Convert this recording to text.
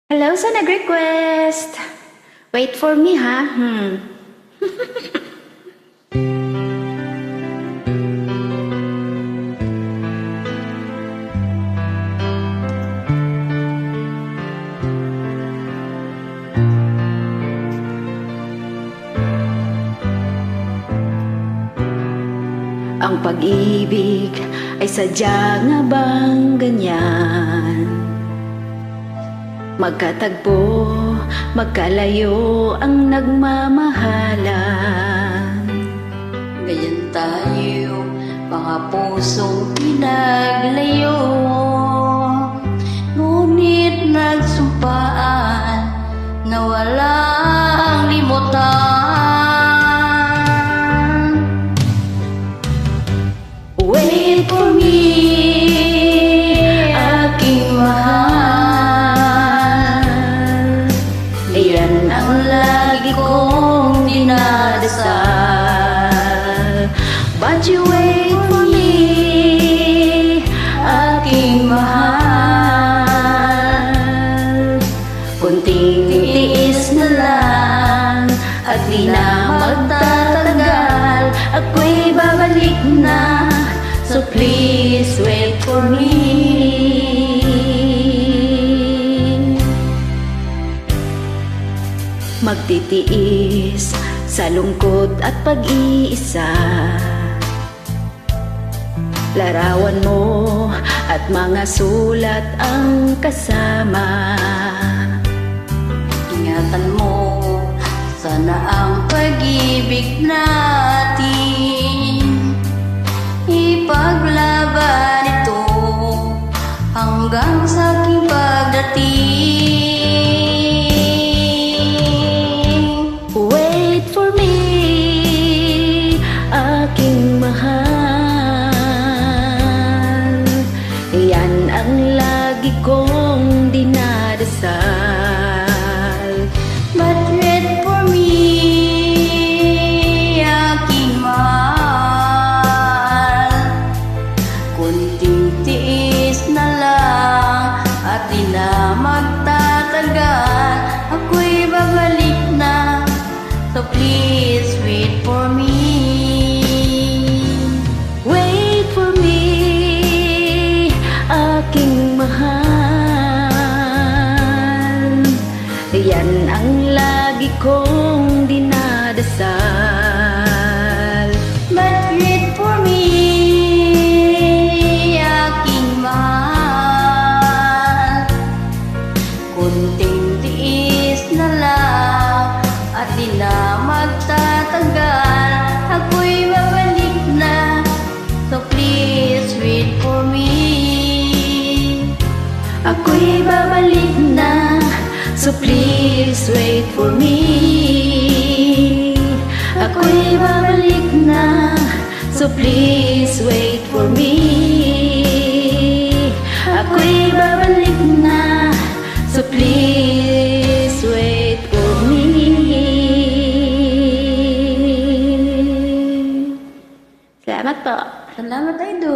Hello sa nag-request. Wait for me ha. Ang pag-ibig ay sadya nga bang ganyan? Magkatagpo, magkalayo ang nagmamahalan. Ganyan tayo, mga pusong pinaglayo. Ngunit nagsumpaan na walang limutan. Wait for me, aking mahal. Iyan ang lagi kong dinadasal. But you wait for me, aking mahal. Kunting tiis na lang at di na magtatagal. Ako'y babalik na, so please wait for me. Magtitiis sa lungkot at pag-iisa. Larawan mo at mga sulat ang kasama. Ingatan mo, sana ang pag-ibig natin ipaglaban ito hanggang sa aking pagdating. Wait for me, aking mahal. Yan ang lagi kong dinadasal. But wait for me, aking mahal. Kunting tiis na lang at di na magtatagal. Ako'y babalik na, so please wait for me. Wait for me, aking mahal. Yan ang lagi kong dinadasal. But wait for me, aking mahal. Kunting tiis na lang at di na magtatagal. Ako'y babalik na, so please wait for me. Ako'y babalik na, so please wait for me. Ako'y babalik na, so please wait for me. Ako'y babalik na, so please wait for me. Salamat po. Salamat, Idol.